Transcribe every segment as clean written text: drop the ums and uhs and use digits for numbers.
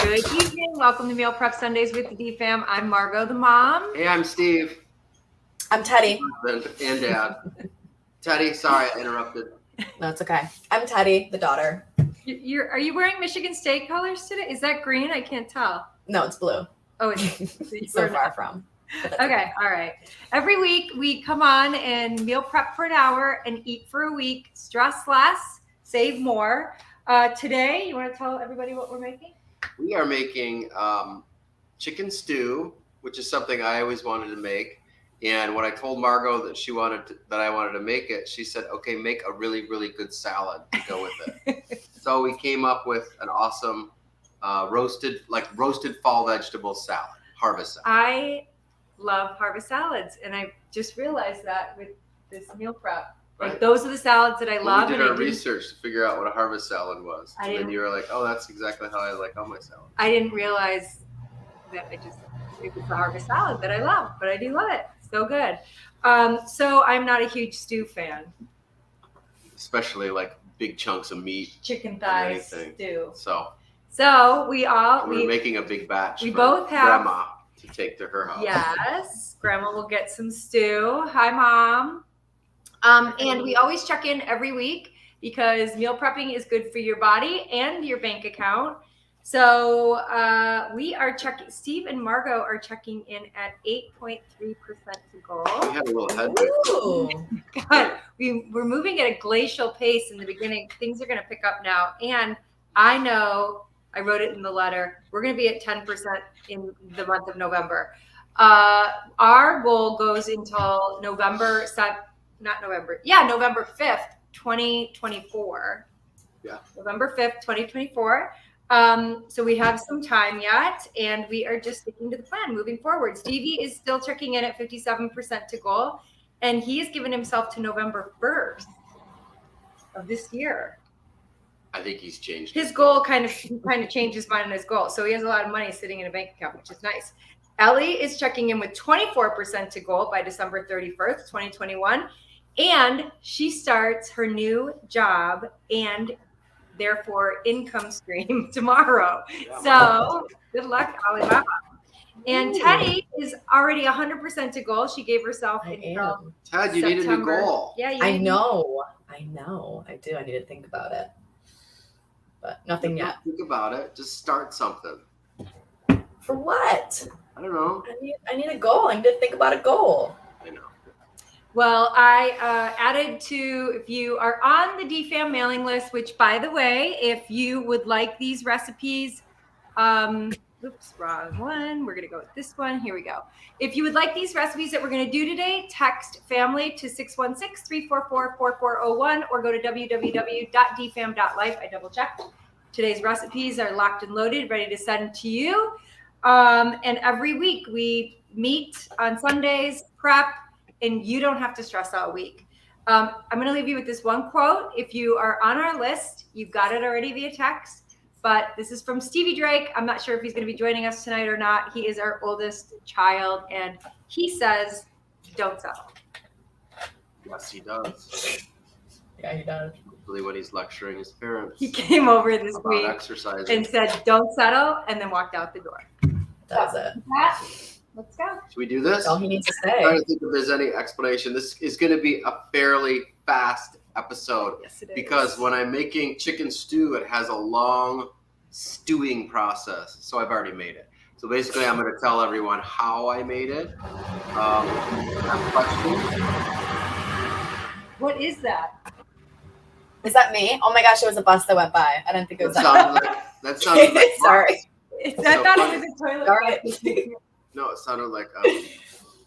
Good evening. Welcome to Meal Prep Sundays with the DFam. I'm Margot, the mom. Hey, I'm Steve. I'm Teddy. Husband and dad. Teddy, sorry I interrupted. No, it's okay. I'm Teddy, the daughter. Are you wearing Michigan State colors today? Is that green? I can't tell. No, it's blue. Oh, it's So far from. Okay, all right. Every week we come on and meal prep for an hour and eat for a week. Stress less, save more. Today, you want to tell everybody what we're making? We are making chicken stew, which is something I always wanted to make. And when I told Margot that I wanted to make it, she said, "Okay, make a really, really good salad to go with it." So we came up with an awesome roasted fall vegetable salad, harvest salad. I love harvest salads, and I just realized that with this meal prep. Like, those are the salads that I love. We did our research to figure out what a harvest salad was. And then you were like, "Oh, that's exactly how I like all my salad." I didn't realize that it was the harvest salad that I love, but I do love it. So good. So I'm not a huge stew fan. Especially like big chunks of meat. Chicken thighs stew. So we're making a big batch. We both have Grandma to take to her house. Yes, Grandma will get some stew. Hi, Mom. And we always check in every week because meal prepping is good for your body and your bank account. So we are checking. Steve and Margot are checking in at 8.3% to goal. We had a little headwind. God, we're moving at a glacial pace in the beginning. Things are going to pick up now, and I know. I wrote it in the letter. We're going to be at 10% in the month of November. Our goal goes until November 5th, 2024. Yeah. November 5th, 2024. So we have some time yet, and we are just sticking to the plan moving forward. Stevie is still checking in at 57% to goal, and he has given himself to November 1st of this year. I think he's changed his goal. Kind of changed his mind on his goal. So he has a lot of money sitting in a bank account, which is nice. Ellie is checking in with 24% to goal by December 31st, 2021. And she starts her new job and therefore income stream tomorrow. So good luck, Alibaba. And Teddy is already 100% to goal. She gave herself until Ted, you need a new goal. Yeah, I know. I do. I need to think about it. But nothing yet. Think about it. Just start something. For what? I don't know. I need a goal. I need to think about a goal. I know. Well, I added to, if you are on the DFam mailing list, which, by the way, if you would like these recipes, oops, wrong one. We're going to go with this one. Here we go. If you would like these recipes that we're going to do today, text family to 616-344-4401 or go to www.dfam.life. I double checked. Today's recipes are locked and loaded, ready to send to you. And every week we meet on Sundays, prep, and you don't have to stress all week. I'm going to leave you with this one quote. If you are on our list, you've got it already via text. But this is from Stevie Drake. I'm not sure if he's going to be joining us tonight or not. He is our oldest child, and he says, "Don't settle." Yes, he does. Yeah, he does. Hopefully when he's lecturing his parents. He came over this week and said, "Don't settle," and then walked out the door. That's it. Let's go. Should we do this? That's all he needs to I'm say. trying to think if there's any explanation. This is going to be a fairly fast episode. Yes, it is. Because when I'm making chicken stew, it has a long stewing process. So I've already made it. So basically, I'm going to tell everyone how I made it. Questions? What is that? Is that me? Oh my gosh, it was a bus that went by. I didn't think it was that. That sounded like Sorry. I thought it was a toilet. Sorry. No, it sounded like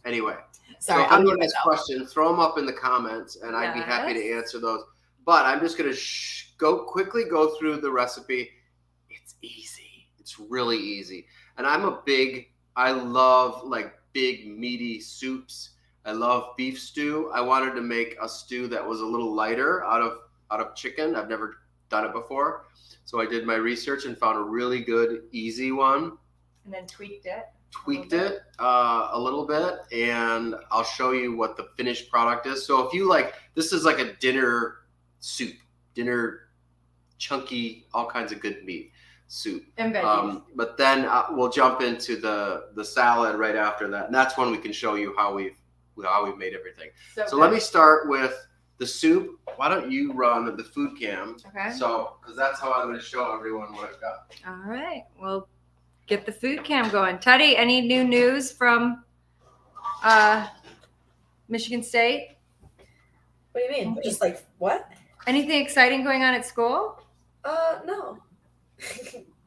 anyway. Sorry. So if anyone has questions, throw them up in the comments, and I'd be happy to answer those. But I'm just going to quickly go through the recipe. It's easy. It's really easy. And I love like big meaty soups. I love beef stew. I wanted to make a stew that was a little lighter out of chicken. I've never done it before. So I did my research and found a really good, easy one. And then tweaked it a little bit, and I'll show you what the finished product is. So if you this is like a dinner soup, chunky, all kinds of good meat. soup. And veggies. But then we'll jump into the salad right after that, and that's when we can show you how we've made everything. So let me start with the soup. Why don't you run the food cam? Okay. So, because that's how I'm going to show everyone what I've got. All right. Well, get the food cam going. Teddy, any new news from Michigan State? What do you mean? Just like what? Anything exciting going on at school? No.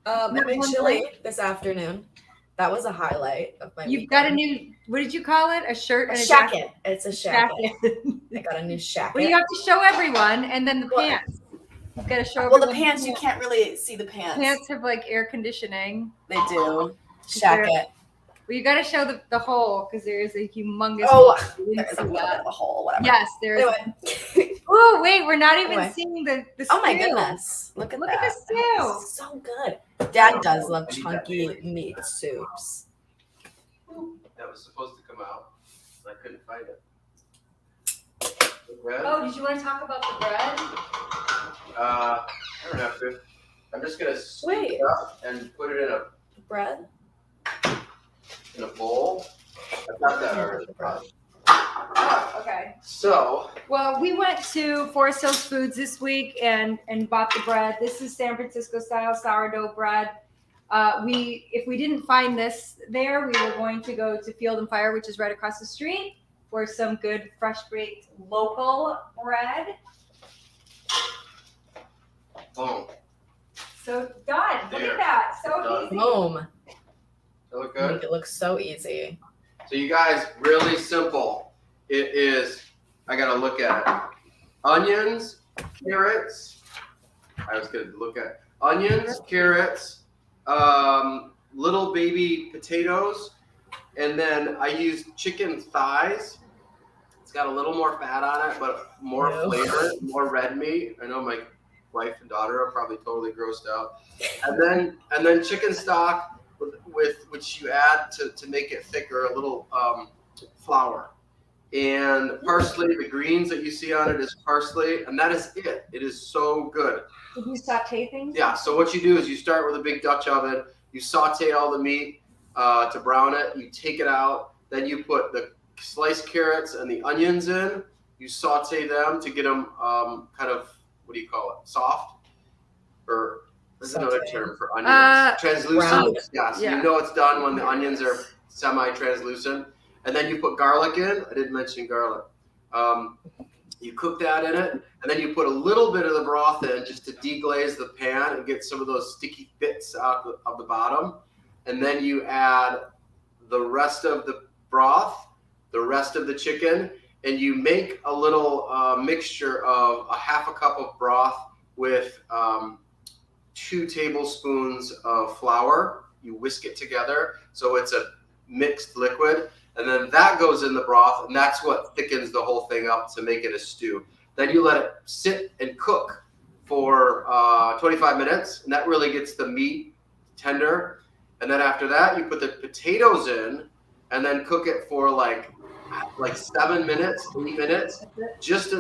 I made chili this afternoon. That was a highlight of my You've weekend. got a new, what did you call it? A shirt and a shacket. It's a shacket. jacket. I got a new shacket. Well, you have to show everyone, and then the pants. You've got to show Well, everyone. the pants, you can't really see the pants. Pants have like air conditioning. They do. Shacket. Well, you got to show the hole because there is a humongous. Oh, hole. You didn't there's see a little bit of a hole. Whatever. Yes, there's. Anyway. Oh wait, we're not even Anyway. seeing the stew. Oh my goodness! Look at Look that. at the stew. It's so good. Dad does love I need chunky that. meat soups. That was supposed to come out. I couldn't find it. The bread? Oh, did you want to talk about the bread? I don't have to. I'm just gonna scoop Wait. it up and put it bread. in a bowl. I've got that already. Oh, okay. So Well, we went to Forest Hills Foods this week and bought the bread. This is San Francisco style sourdough bread. If we didn't find this there, we were going to go to Field and Fire, which is right across the street, for some good fresh baked local bread. boom. So done. Look There. at that. So Done. easy. Boom. That look good? Make it look so easy. So you guys, really simple. It is, I gotta look at it. Onions, carrots. I was gonna look at onions, carrots, little baby potatoes, and then I used chicken thighs. It's got a little more fat on it, but more Ew. flavor, more red meat. I know my wife and daughter are probably totally grossed out. And then chicken stock with which you add to make it thicker, a little flour. And parsley, the greens that you see on it is parsley, and that is it. It is so good. Did you saute things? Yeah, so what you do is you start with a big Dutch oven, you saute all the meat to brown it, you take it out, then you put the sliced carrots and the onions in, you saute them to get them kind of, what do you call it, soft? Or there's another Saute. term for onions. Translucent. brown. Yes, Yeah. you know it's done when the onions are semi-translucent. And then you put garlic in. I didn't mention garlic. You cook that in it, and then you put a little bit of the broth in just to deglaze the pan and get some of those sticky bits out of the bottom. And then you add the rest of the broth, the rest of the chicken, and you make a little mixture of a half a cup of broth with 2 tablespoons of flour. You whisk it together so it's a mixed liquid. And then that goes in the broth, and that's what thickens the whole thing up to make it a stew. Then you let it sit and cook for 25 minutes, and that really gets the meat tender. And then after that, you put the potatoes in, and then cook it for like 7 minutes, 8 minutes, just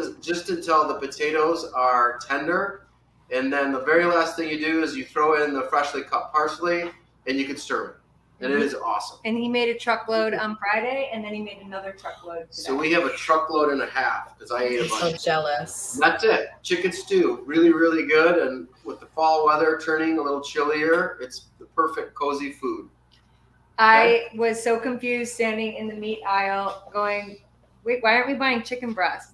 until the potatoes are tender. And then the very last thing you do is you throw in the freshly cut parsley, and you can serve it. And it is awesome. And he made a truckload on Friday, and then he made another truckload today. So we have a truckload and a half because I ate a I'm so bunch. jealous. And that's it. Chicken stew, really, really good. And with the fall weather turning a little chillier, it's the perfect cozy food. I was so confused standing in the meat aisle going, wait, why aren't we buying chicken breast?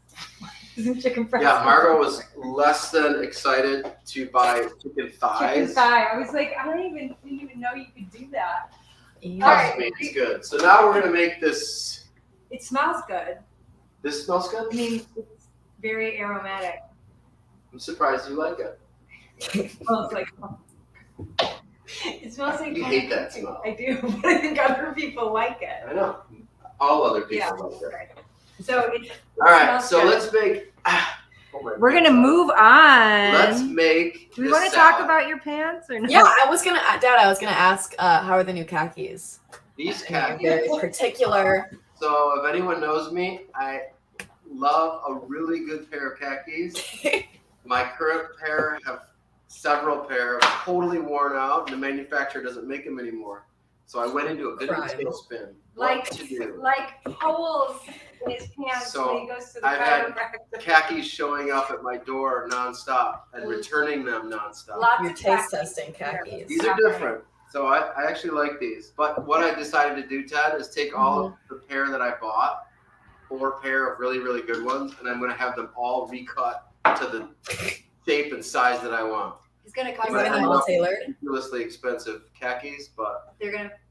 Isn't chicken breast? Yeah, Margot was less than excited to buy chicken thighs. Chicken thigh. I was like, I didn't even know you could do that. Ew. All right. It's good. So now we're gonna make this. It smells good. This smells good. I mean, it's very aromatic. I'm surprised you like it. It smells like. It smells like. You hate that smell. I do, but I think other people like it. I know. All other people Yeah. like it. Right. So it All right. smells So good. let's make. Oh my We're gonna goodness. move on. Let's make. Do we the want to talk salad. about your pants or no? Yeah, I was gonna ask, how are the new khakis? These I'm cats? very particular. So if anyone knows me, I love a really good pair of khakis. My current pair have several pairs, totally worn out, and the manufacturer doesn't make them anymore. So I went into a bit of a tailspin. Like What to do? holes in his pants So when he goes to the I've had chiropractor. khakis showing up at my door nonstop and returning them nonstop. Lots You're of taste khakis. testing khakis. These are different. So I actually like these. But what I decided to do, Ted, is take all of the pair that I bought, 4 pair of really, really good ones, and I'm going to have them all recut to the shape and size that I want. He's gonna come. You're gonna have them all tailored. Ridiculously expensive khakis, but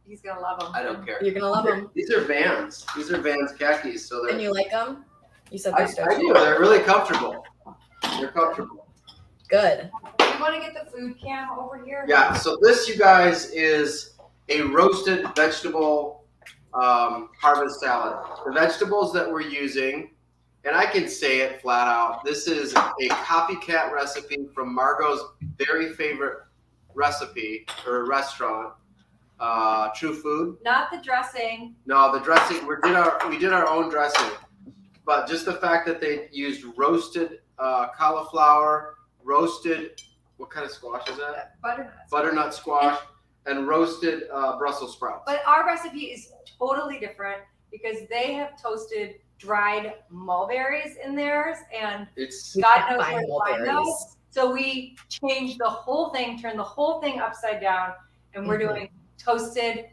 He's gonna love them. I don't care. You're gonna love them. These are Vans. These are Vans khakis. So And they're, you like them? You said I they're do. They're really comfortable. They're comfortable. good. Do you want to get the food cam over here? Yeah, so this, you guys, is a roasted vegetable harvest salad. The vegetables that we're using, and I can say it flat out, this is a copycat recipe from Margot's very favorite recipe or restaurant, True Food. Not the dressing. No, the dressing, we did our own dressing, but just the fact that they used roasted cauliflower, roasted, what kind of squash is that? Butternut. Butternut squash, and roasted Brussels sprouts. But our recipe is totally different because they have toasted dried mulberries in theirs, and It's God knows Fine where to find mulberries. those. So we changed the whole thing, turned the whole thing upside down, and we're doing toasted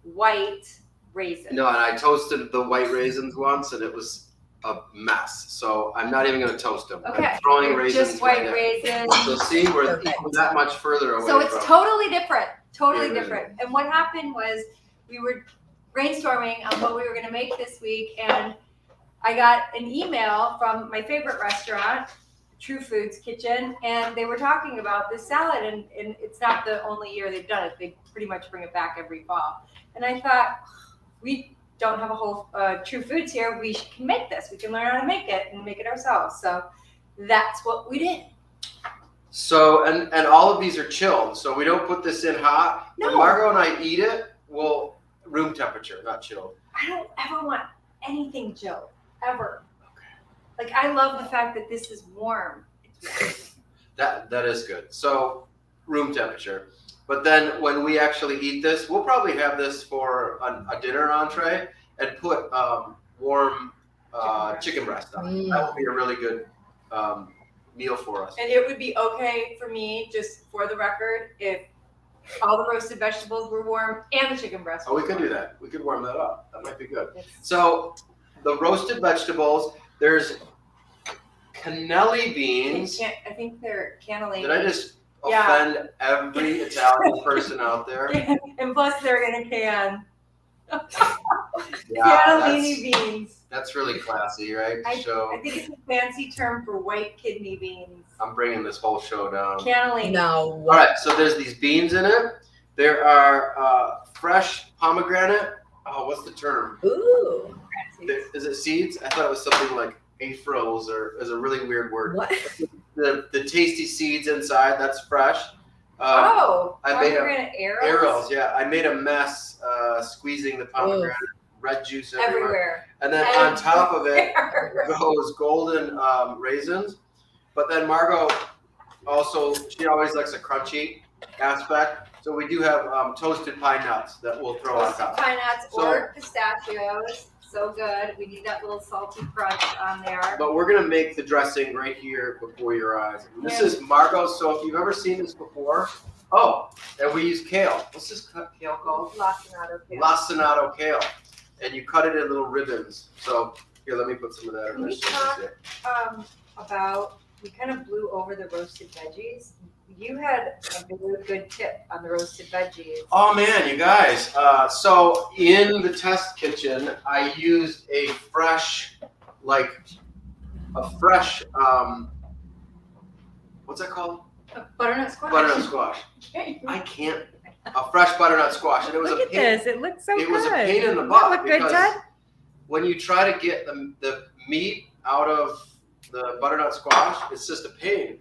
white raisins. no, and I toasted the white raisins once, and it was a mess. So I'm not even going to toast them. Okay. I'm throwing raisins. Just white right raisins. now. So see, we're Perfect. that much further away. So it's from. totally different. Totally Yeah, different. And what happened was we were brainstorming on what we were going to make this week, and I got an email from my favorite restaurant, True Foods Kitchen, and they were talking about this salad, and it's not the only year they've done it. They pretty much bring it back every fall. And I thought, we don't have a whole True Foods here. We can make this. We can learn how to make it and make it ourselves. So that's what we did. So, and all of these are chilled. So we don't put this in hot. No. When Margot and I eat it, we'll room temperature, not chilled. I don't ever want anything chilled, ever. Like, I love the fact that this is warm. It's warm. That is good. So room temperature. But then when we actually eat this, we'll probably have this for a dinner entree and put warm chicken breast on it. That will be a really good meal for us. And it would be okay for me, just for the record, if all the roasted vegetables were warm and the chicken breast. Oh, we could do that. We could warm that up. That might be good. So the roasted vegetables, there's cannelli beans. I think they're cannellini. Did I just Yeah. offend every Italian person out there? And plus, they're in a can. Yeah, Cannellini beans. that's really classy, right? I So think it's a fancy term for white kidney beans. I'm bringing this whole show down. Cannellini. No. All right, so there's these beans in it. There are fresh pomegranate. Oh, what's the term? Ooh. Is it seeds? I thought it was something like afros, or is a really weird word. What? The tasty seeds inside. That's fresh. I made a- pomegranate arrows? Arrows, yeah. I made a mess squeezing the pomegranate, red juice everywhere. Everywhere. And then on top of it goes golden raisins. But then Margot also, she always likes a crunchy aspect. So we do have toasted pine nuts that we'll throw on Toasted top. pine nuts So- or pistachios. So good. We need that little salty crunch on there. But we're gonna make the dressing right here before your eyes. This Yeah. is Margot's. So if you've ever seen this before, and we use kale. What's this kale called? Lacinato kale. Lacinato kale, and you cut it in little ribbons. So here, let me put some of that in Can there. we so you can see talk it. about, we kind of blew over the roasted veggies. You had a really good tip on the roasted veggies. Oh man, you guys. So in the test kitchen, I used a fresh, what's that called? Butternut squash. Butternut squash. I can't. A fresh butternut squash, and it was Look a at pain. this. It looks so good. It was a pain in the Doesn't butt that look good, because Ted? when you try to get the meat out of the butternut squash, it's just a pain.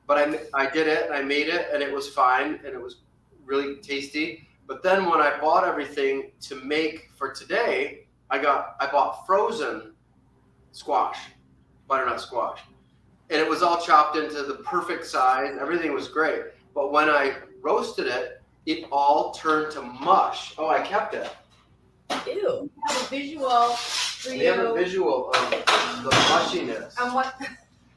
But I did it, and I made it, and it was fine, and it was really tasty. But then when I bought everything to make for today, I bought frozen squash, butternut squash. and it was all chopped into the perfect size. Everything was great. But when I roasted it, it all turned to mush. Oh, I kept it. Ew. I have a visual for We you. have a visual of the mushiness. On what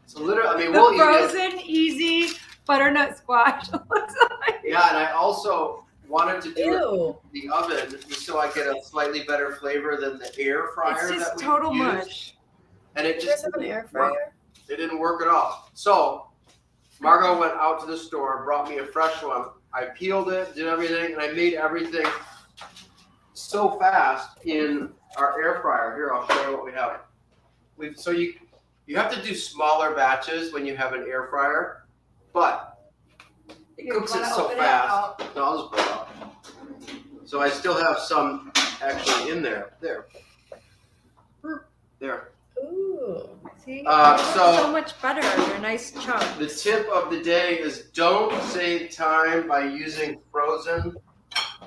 So literally, I mean, the we'll eat it. frozen easy butternut squash looks like. Yeah, and I also wanted to do it Ew. in the oven just so I get a slightly better flavor than the air fryer It's that just we total used. mush. And it Do you guys just have an air didn't work. fryer? It didn't work at all. So Margot went out to the store, brought me a fresh one. I peeled it, did everything, and I made everything so fast in our air fryer. Here, I'll show you what we have. So you have to do smaller batches when you have an air fryer, but it Here, cooks you it wanna so open it? fast. No, I'll just pull it out. So I still have some actually in there. There. Ooh. See? So- so much better. They're nice chunks. The tip of the day is don't save time by using frozen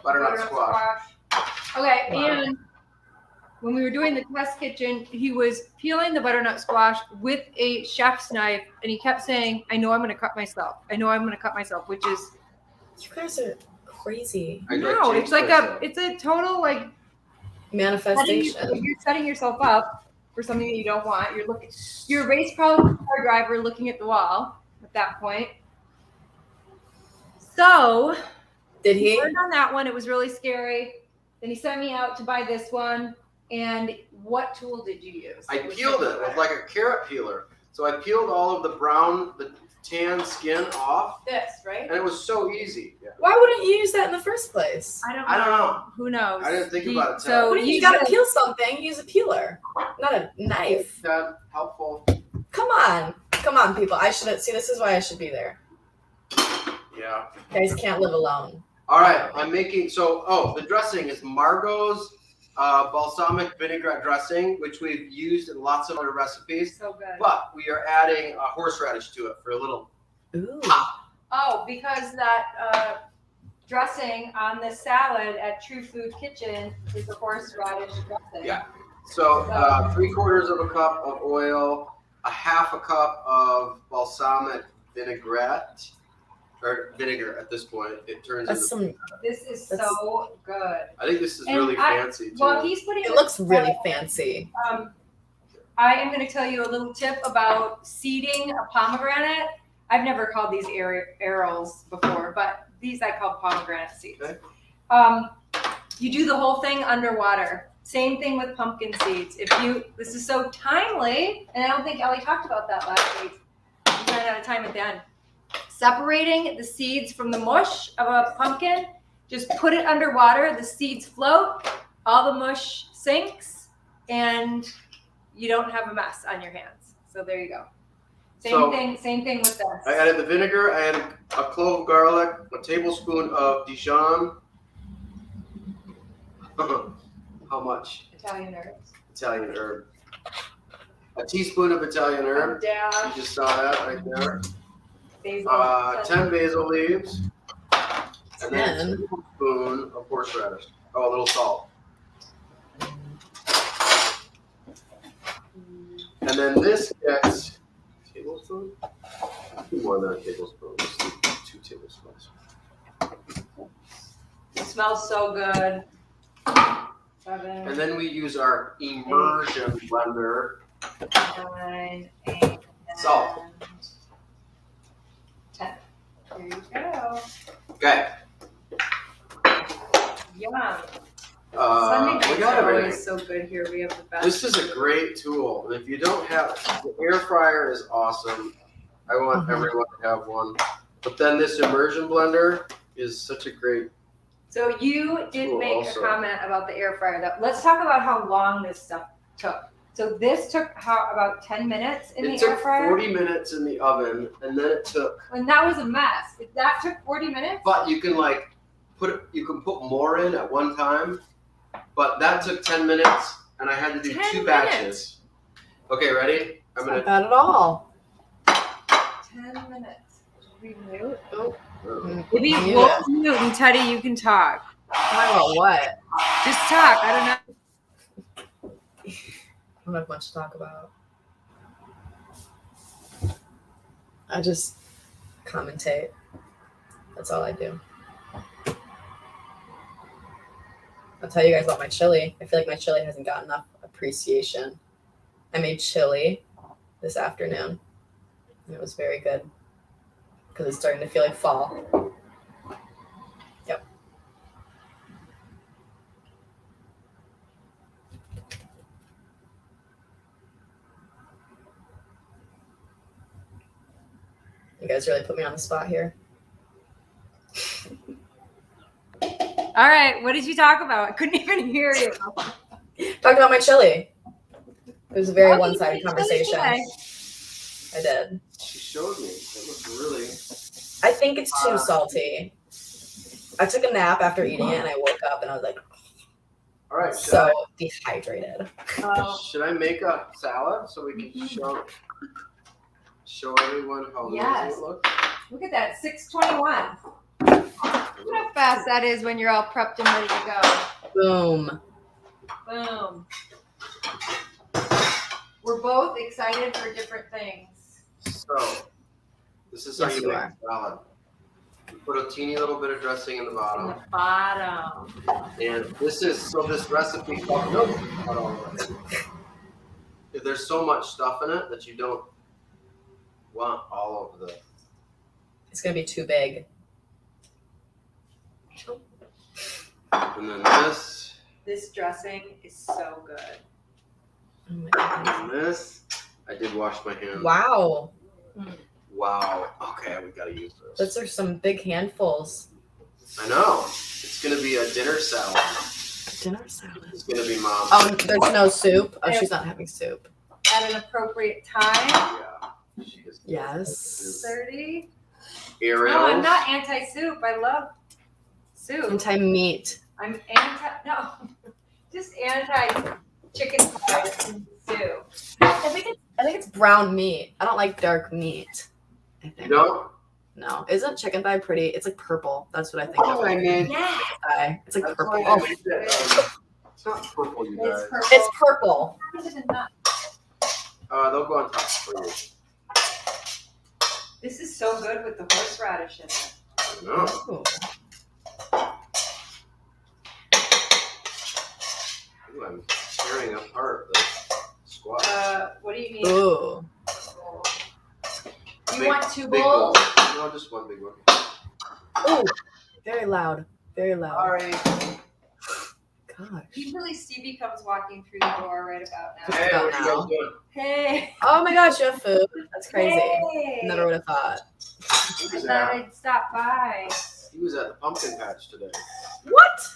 butternut squash. Okay, Wow. and when we were doing the test kitchen, he was peeling the butternut squash with a chef's knife, and he kept saying, "I know I'm going to cut myself. I know I'm going to cut myself," which is You guys are crazy. no, it's like it's a total like Manifestation. you're setting yourself up for something that you don't want. You're a race car driver looking at the wall at that point. So Did he? worked on that one. It was really scary. Then he sent me out to buy this one. And what tool did you use? I peeled it with like a carrot peeler. So I peeled all of the tan skin off, This, right? and it was so easy. Yeah. Why wouldn't you use that in the first place? I don't know. Who knows? I didn't think about it, So What if you gotta peel something? Use a peeler, not a knife. That helpful. Come on, people. I shouldn't see. This is why I should be there. Yeah. You guys can't live alone. All right. I'm making the dressing is Margot's balsamic vinaigrette dressing, which we've used in lots of other recipes. So good. But we are adding horseradish to it for a little Ooh. pop. Oh, because that dressing on the salad at True Food Kitchen is a horseradish dressing. Yeah. So 3/4 of a cup of oil, a half a cup of balsamic vinaigrette, or vinegar at this point. It turns That's into. This is That's- so good. I think this is And really fancy too. Well, he's putting It looks really fancy. I am going to tell you a little tip about seeding a pomegranate. I've never called these arrows before, but these I call pomegranate seeds. Okay. You do the whole thing underwater. Same thing with pumpkin seeds. This is so timely, and I don't think Ellie talked about that last week. I'm running out of time at the end. Separating the seeds from the mush of a pumpkin, just put it underwater. The seeds float, all the mush sinks, and you don't have a mess on your hands. So there you go. Same thing with this. I added the vinegar. I added a clove of garlic, a tablespoon of Dijon. How much? Italian herbs. Italian herb. A teaspoon of Italian herb. You Dash, just saw that right there. basil. 10 basil leaves. And then a 10? tablespoon of horseradish. Oh, a little salt. And then this gets tablespoon? More than a tablespoon. Let's do 2 tablespoons. It smells so good. 7, And then we use our immersion blender. 9, 8, Salt. 10. There you go. Okay. Yum. We Sunday nights got are everything. always so good here. We have the best. This is a great tool. If you don't have the air fryer is awesome. I want everyone to have one. But then this immersion blender is such a great. So you did Cool, make also. a comment about the air fryer. Let's talk about how long this stuff took. So this took about 10 minutes in It the took air fryer, 40 minutes in the oven, and then it took. and that was a mess. If that took 40 minutes, But you can you can put more in at one time. But that took 10 minutes, and I had to do 10 2 batches. Okay, ready? I'm Not gonna. bad at all. 10 minutes. We mute. Maybe Maybe we'll mute, and Teddy, you can talk. Talk about what? Just talk. I don't know. I don't have much to talk about. I just commentate. That's all I do. I'll tell you guys about my chili. I feel like my chili hasn't got enough appreciation. I made chili this afternoon. And it was very good because it's starting to feel like fall. Yep. You guys really put me on the spot here. All right, what did you talk about? I couldn't even hear you. Talked about my chili. It was a very Oh, you one-sided did conversation. today. I did. She showed me. It looks really. I think it's too salty. I took a nap after eating it and I woke up and I was like All right. so dehydrated. Should I make a salad so we can show everyone how Yes. amazing it looks? Look at that, 6:21. Look how fast that is when you're all prepped and ready to go. Boom. Boom. We're both excited for different things. So, this is how Yes, you you make are. a salad. You put a teeny little bit of dressing in the In bottom. the bottom. And this recipe, there's so much stuff in it that you don't want all of the. It's gonna be too big. And then This dressing is so good. Oh my goodness. and this. I did wash my hands. Wow. Wow. Okay, we gotta use this. Those are some big handfuls. I know. It's gonna be a dinner salad. Dinner salad. It's gonna be mom. Oh, there's no soup. Oh, she's not having soup. At an appropriate time. Yeah. She is. Yes. 30. Ariel. No, I'm not anti-soup. I love soup. Anti-meat. I'm just anti-chicken fried soup. I think it's brown meat. I don't like dark meat. I think. No. No. Isn't chicken thigh pretty? It's like purple. That's what I think of. I mean, Yeah. Thigh. It's like that's purple. why I made that. It's not purple, you guys. It's purple. It's purple. They'll go on top for you. This is so good with the horseradish in it. No. Ooh. Ooh, I'm tearing apart the squash. What do you need? Ooh. You Big- want two big bowls? bowl. No, just one big one. Ooh. Very loud. Very loud. Sorry. Gosh. Usually Stevie comes walking through the door right about now. Hey, what you guys doing? Hey. Oh my gosh, you have food. That's crazy. Hey. Never would have thought. He I was, thought at, I'd stop by. he was at the pumpkin patch today. What?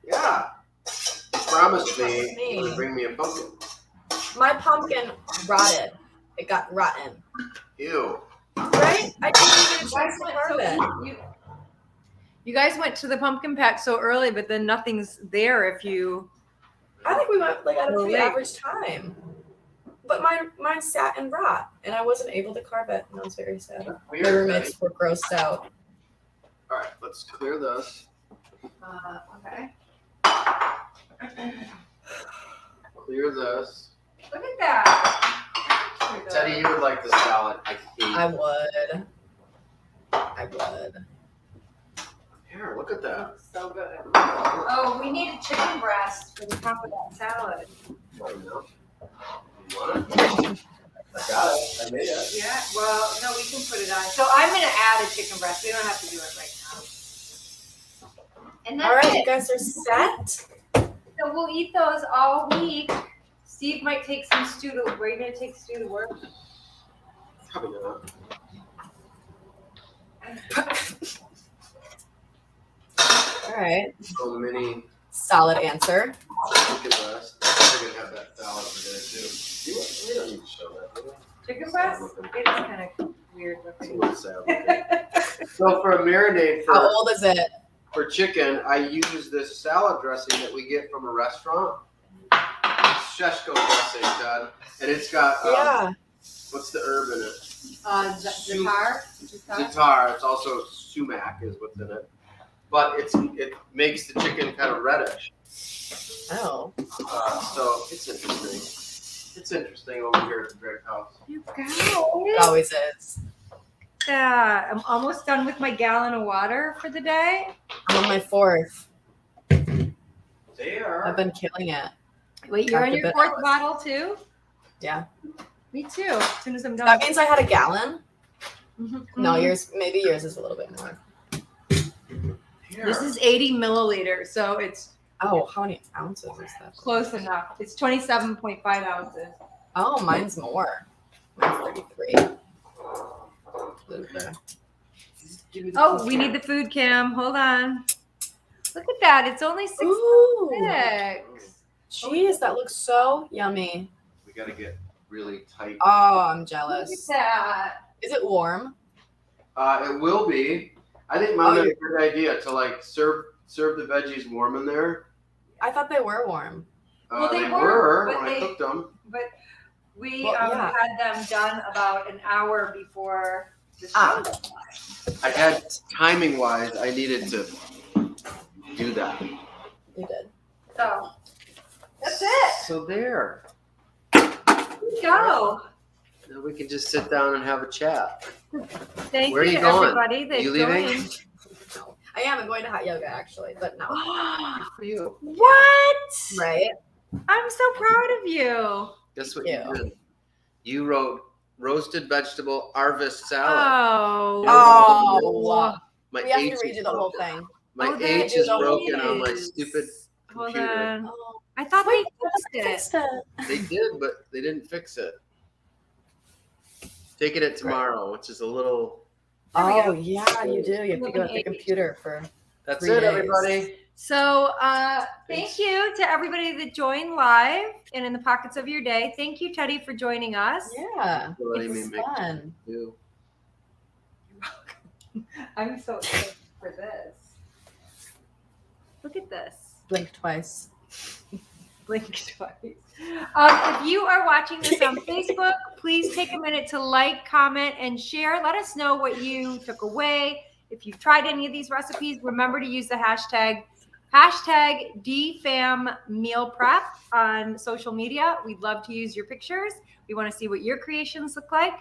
Yeah. He promised me Promised me. he would bring me a pumpkin. My pumpkin rotted. It got rotten. Ew. Right? I didn't even get a You guys chance to went carve it. you guys went to the pumpkin patch so early, but then nothing's there if you. I think we went like at a Oh, pretty wait. average time. But mine sat and rot, and I wasn't able to carve it, and I was very sad. My Weird. roommates were grossed out. All right, let's clear this. Okay. Clear this. Look at that. Teddy, you would like the salad. I hate I would. I would. Here, look at that. Looks so good. Oh, we need a chicken breast for the top of that salad. Right now. You want it? I got it. I made it. Yeah, well, no, we can put it on. So I'm going to add a chicken breast. We don't have to do it right now. And that's All right, you it. guys are set. So we'll eat those all week. Steve might take some stew to. Were you going to take stew to work? Probably not. All right. So many Solid answer. chicken breast. We're gonna have that salad for dinner too. We don't need to show that. Do we? Chicken breast? It is kind of weird It's a looking. little sad looking. So for a marinade How old is it? for chicken, I use this salad dressing that we get from a restaurant. Sheshko dressing, Dad, and it's got Yeah. what's the herb in it? Zatar? Za'atar. It's also sumac is what's in it, but it makes the chicken kind of reddish. Oh. So it's interesting. It's interesting over here at the Drake house. You It guys. always is. that. I'm almost done with my gallon of water for the day. I'm on my 4th. There. I've been killing it. Wait, you're on After your bit- 4th bottle too? Yeah. Me too. As soon as I'm done. That means I had a gallon. Mhm. No, maybe yours is a little bit more. This is 80 milliliters, so it's Oh, how many ounces is that? close enough. It's 27.5 ounces. Oh, mine's more. Mine's 33. Oh, we need the food cam. Hold on. Look at that. It's only 6. Ooh. Jeez, that looks so yummy. We got to get really tight. Oh, I'm Look jealous. at that. Is it warm? It will be. I think Mom had a good idea to like serve the veggies warm in there. I thought they were warm. Well, they they were, were but when I cooked them. But we Well, yeah. had them done about an hour before the show. Ah. I had timing wise, I needed to do that. You did. So that's it. So there. Go. Now we can just sit down and have a chat. Thank Where are you you to going? everybody that You leaving? joined. No. I am. I'm going to hot yoga actually, but no. Good for you. What? Right? I'm so proud of you. Guess what Yeah. you did? You wrote roasted vegetable harvest salad. Oh. My We have H to read is you the whole broken. thing. My Oh, there H it is is. broken on my stupid Hold computer. on. Oh. I thought they Wait, fixed it. They did, but they didn't fix it. Taking it tomorrow, which is a little. There we Oh, go. yeah, you do. You have to go at the computer for. That's 3 it, days. everybody. So thank you to everybody that joined live and in the pockets of your day. Thank you, Teddy, for joining us. Yeah. For letting It's me make fun. do. I'm so excited for this. Look at this. Blink twice. Blink twice. If you are watching this on Facebook, please take a minute to like, comment, and share. Let us know what you took away. If you've tried any of these recipes, remember to use the hashtag DFam meal prep on social media. We'd love to use your pictures. We want to see what your creations look like.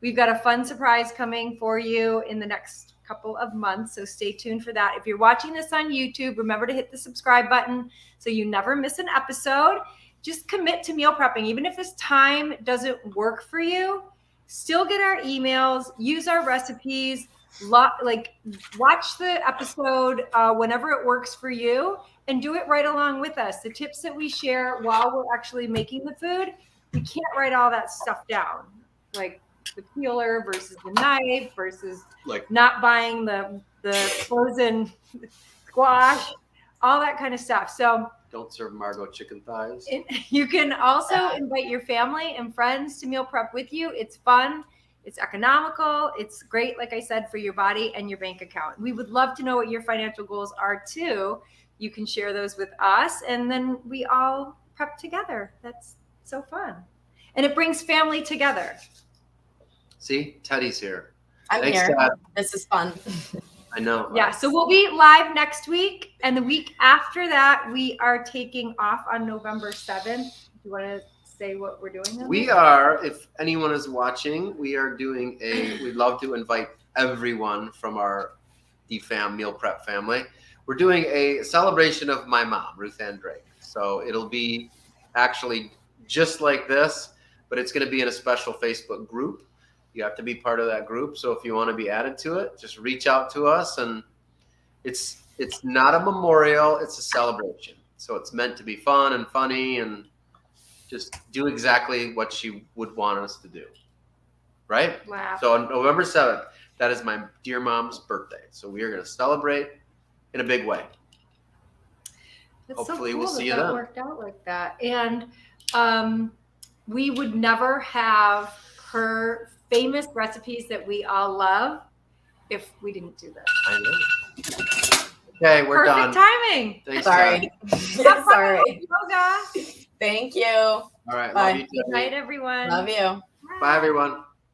We've got a fun surprise coming for you in the next couple of months, so stay tuned for that. If you're watching this on YouTube, remember to hit the subscribe button so you never miss an episode. Just commit to meal prepping. Even if this time doesn't work for you, still get our emails, use our recipes, watch the episode whenever it works for you, and do it right along with us. The tips that we share while we're actually making the food, we can't write all that stuff down, like the peeler versus the knife versus Like not buying the frozen squash, all that kind of stuff. So don't serve Margot chicken thighs. you can also invite your family and friends to meal prep with you. It's fun. It's economical. It's great, like I said, for your body and your bank account. We would love to know what your financial goals are too. You can share those with us, and then we all prep together. That's so fun. And it brings family together. See, Teddy's here. I'm Thanks, here. Dad. This is fun. I know. Yeah, so we'll be live next week. And the week after that, we are taking off on November 7th. Do you want to say what we're doing? Then? We are, if anyone is watching, we are doing we'd love to invite everyone from our DFam meal prep family. We're doing a celebration of my mom, Ruth Ann Drake. So it'll be actually just like this, but it's going to be in a special Facebook group. You have to be part of that group. So if you want to be added to it, just reach out to us. And it's not a memorial, it's a celebration. So it's meant to be fun and funny and just do exactly what she would want us to do. Right? Laugh. So on November 7th, that is my dear mom's birthday. So we are going to celebrate in a big way. It's Hopefully so cool we'll see you that then. worked out like that. And we would never have her famous recipes that we all love if we didn't do this. I know. Okay, we're Perfect done. timing. Thanks, Sorry. Dad. Have fun Sorry. with yoga. Thank you. All right, Bye. love you, Good Teddy. night, everyone. Love you. Bye, everyone.